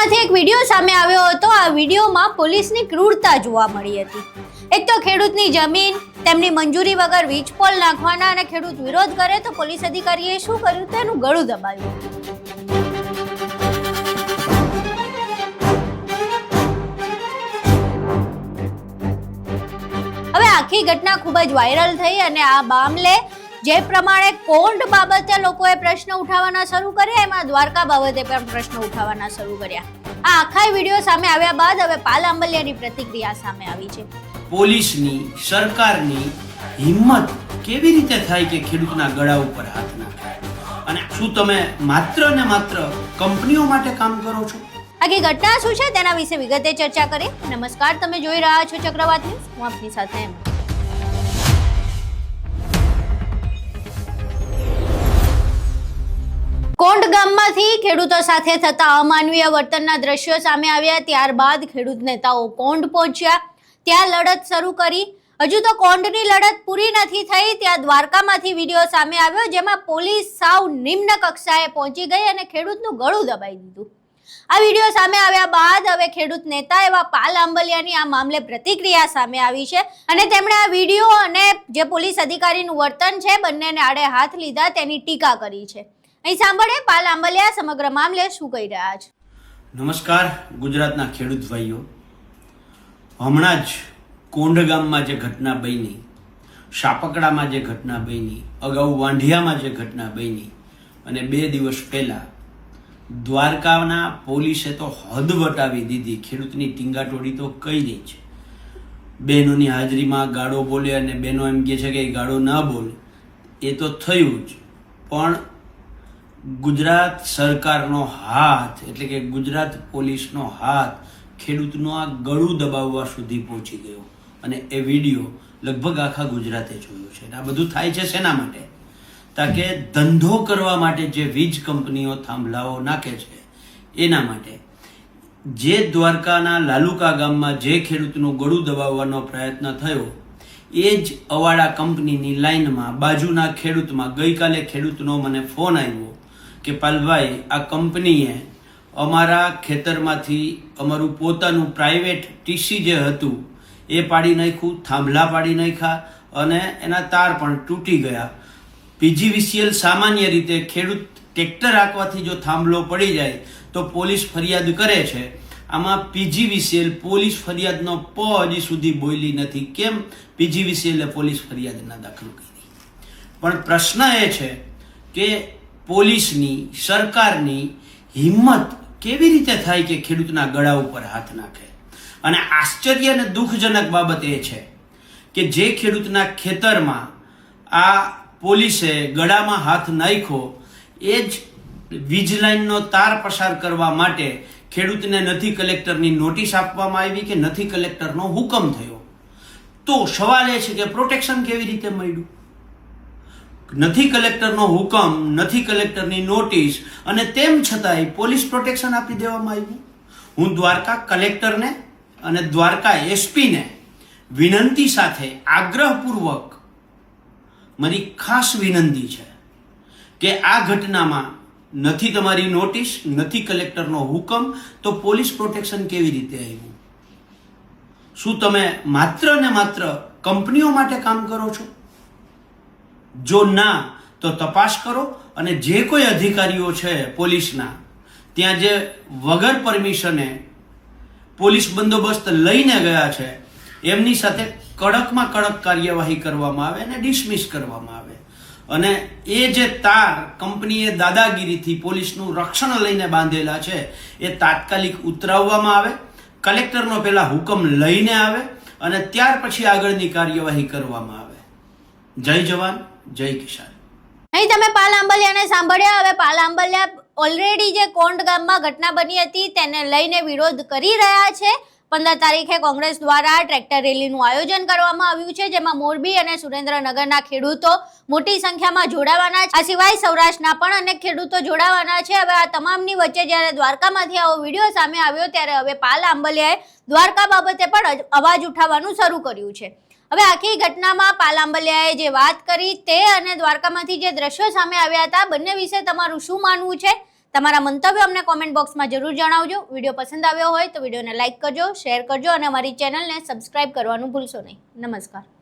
ગઢડામાંથી એક વિડીયો સામે આવ્યો હતો। આ વિડીયોમાં પોલીસની ક્રૂરતા જોવા મળી હતી। એક તો ખેડૂતની જમીન તેમની મંજૂરી વગર વીજ પોલ નાખવાના અને ખેડૂત વિરોધ કરે તો પોલીસ અધિકારીએ શું કર્યું તો એનું ગળું દબાવ્યું। હવે આખી ઘટના ખૂબ જ વાયરલ થઈ અને આ મામલે જે પ્રમાણે કોંડ બાબતે લોકોએ પ્રશ્ન ઉઠાવવાના શરૂ કર્યા એમાં દ્વારકા બાબતે પણ પ્રશ્ન ઉઠાવવાના શરૂ કર્યા। આ આખા વિડીયો સામે આવ્યા બાદ હવે પાલ આંબલિયાની પ્રતિક્રિયા સામે આવી છે। પોલીસની સરકારની હિંમત કેવી રીતે થાય કે ખેડૂતના ગળા ઉપર હાથ નાખે? અને શું તમે માત્ર ને માત્ર કંપનીઓ માટે કામ કરો છો? આખી ઘટના શું છે તેના વિશે વિગતે ચર્ચા કરીએ। નમસ્કાર, તમે જોઈ રહ્યા છો ચક્રવાત ન્યૂઝ, હું આપની સાથે એમ। કોંડ ગામમાંથી ખેડૂતો સાથે થતા અમાનવીય વર્તનના દ્રશ્યો સામે આવ્યા। ત્યારબાદ ખેડૂત નેતાઓ કોંડ પહોંચ્યા, ત્યાં લડત શરૂ કરી। હજુ તો કોંડની લડત પૂરી નથી થઈ ત્યાં દ્વારકામાંથી વિડીયો સામે આવ્યો જેમાં પોલીસ સાવ નિમ્ન કક્ષાએ પહોંચી ગઈ અને ખેડૂતનું ગળું દબાઈ દીધું। આ વિડીયો સામે આવ્યા બાદ હવે ખેડૂત નેતા એવા પાલ આંબલિયાની આ મામલે પ્રતિક્રિયા સામે આવી છે અને તેમણે આ વિડીયો અને જે પોલીસ અધિકારીનું વર્તન છે બંનેને આડે હાથ લીધા તેની ટીકા કરી છે। અહીં સાંભળે પાલ આંબલિયા સમગ્ર મામલે શું કહી રહ્યા છે। નમસ્કાર ગુજરાતના ખેડૂત ભાઈઓ, હમણાં જ કોંડ ગામમાં જે ઘટના બની, શાપકડામાં જે ઘટના બની, અગાઉ વાંઢિયામાં જે ઘટના બની અને 2 દિવસ પહેલા દ્વારકાના પોલીસે તો હદ વટાવી દીધી। ખેડૂતની ટીંગાટોળી તો કઈ નહીં છે। બહેનોની હાજરીમાં ગાળો બોલે અને બહેનો એમ કહે છે કે ગાળો ના બોલે, એ તો થયું જ, પણ ગુજરાત સરકારનો હાથ એટલે કે ગુજરાત પોલીસનો હાથ ખેડૂતનું આ ગળું દબાવવા સુધી પહોંચી ગયો અને એ વિડીયો લગભગ આખા ગુજરાતે જોયો છે। આ બધું થાય છે શેના માટે? તાકે ધંધો કરવા માટે જે વીજ કંપનીઓ થાંભલાઓ નાખે છે એના માટે। જે દ્વારકાના લાલુકા ગામમાં જે ખેડૂતનું ગળું દબાવવાનો પ્રયત્ન થયો એ જ અવાડા કંપનીની લાઈનમાં બાજુના ખેડૂતમાં ગઈકાલે ખેડૂતનો મને ફોન આવ્યો કે પાલભાઈ, આ કંપનીએ અમારા ખેતરમાંથી અમારું પોતાનું પ્રાઇવેટ ટીસી જે હતું એ પાડી નાખ્યું, થાંભલા પાડી નાખ્યા અને એના તાર પણ તૂટી ગયા। પીજીવીસીએલ સામાન્ય રીતે ખેડૂત ટ્રેક્ટર હાંકવાથી જો થાંભલો પડી જાય તો પોલીસ ફરિયાદ કરે છે। આમાં પીજીવીસીએલ પોલીસ ફરિયાદનો પ હજી સુધી બોલી નથી। કેમ પીજીવીસીએલે પોલીસ ફરિયાદ ના દાખલ કરી? પણ પ્રશ્ન એ છે કે પોલીસની સરકારની હિંમત કેવી રીતે થાય કે ખેડૂતના ગળા ઉપર હાથ નાખે? અને આશ્ચર્ય અને દુઃખજનક બાબત એ છે કે જે ખેડૂતના ખેતરમાં આ પોલીસે ગળામાં હાથ નાખ્યો એ જ વીજ લાઈનનો તાર પસાર કરવા માટે ખેડૂતને નથી કલેક્ટરની નોટિસ આપવામાં આવી કે નથી કલેક્ટરનો હુકમ થયો। તો સવાલ એ છે કે પ્રોટેક્શન કેવી રીતે મળ્યું? નથી કલેક્ટરનો હુકમ, નથી કલેક્ટરની નોટિસ અને તેમ છતાંય પોલીસ પ્રોટેક્શન આપી દેવામાં આવ્યું। હું દ્વારકા કલેક્ટરને અને દ્વારકા એસપીને વિનંતી સાથે આગ્રહપૂર્વક મારી ખાસ વિનંતી છે કે આ ઘટનામાં નથી તમારી નોટિસ, નથી કલેક્ટરનો હુકમ, તો પોલીસ પ્રોટેક્શન કેવી રીતે આવ્યું? શું તમે માત્ર ને માત્ર કંપનીઓ માટે કામ કરો છો? જો ના તો તપાસ કરો અને જે કોઈ અધિકારીઓ છે પોલીસના ત્યાં જે વગર પરમિશને પોલીસ બંદોબસ્ત લઈને ગયા છે એમની સાથે કડકમાં કડક કાર્યવાહી કરવામાં આવે અને ડિસમિસ કરવામાં આવે અને એ જે તાર કંપનીએ દાદાગીરીથી પોલીસનું રક્ષણ લઈને બાંધેલા છે એ તાત્કાલિક ઉતરાવવામાં આવે, કલેક્ટરનો પહેલા હુકમ લઈને આવે અને ત્યાર પછી આગળની કાર્યવાહી કરવામાં આવે। જય જવાન, જય કિસાન। અહીં તમે પાલ આંબલિયાને સાંભળ્યા। હવે પાલ આંબલિયા ઓલરેડી જે કોંડ ગામમાં ઘટના બની હતી તેને લઈને વિરોધ કરી રહ્યા છે। 15 તારીખે કોંગ્રેસ દ્વારા ટ્રેક્ટર રેલીનું આયોજન કરવામાં આવ્યું છે જેમાં મોરબી અને સુરેન્દ્રનગરના ખેડૂતો મોટી સંખ્યામાં જોડાવાના છે। આ સિવાય સૌરાષ્ટ્રના પણ અનેક ખેડૂતો જોડાવાના છે। હવે આ તમામની વચ્ચે જ્યારે દ્વારકામાંથી આવો વિડીયો સામે આવ્યો ત્યારે હવે પાલ આંબલિયાએ દ્વારકા બાબતે પણ અવાજ ઉઠાવવાનું શરૂ કર્યું છે। હવે આખી ઘટનામાં પાલ આંબલિયાએ જે વાત કરી તે અને દ્વારકામાંથી જે દ્રશ્યો સામે આવ્યા હતા બંને વિશે તમારું શું માનવું છે તમારા મંતવ્યો અમને કોમેન્ટ બોક્સમાં જરૂર જણાવજો. વિડીયો પસંદ આવ્યો હોય તો વિડીયોને લાઇક કરજો, શેર કરજો અને અમારી ચેનલને સબસ્ક્રાઇબ કરવાનું ભૂલશો નહીં. નમસ્કાર.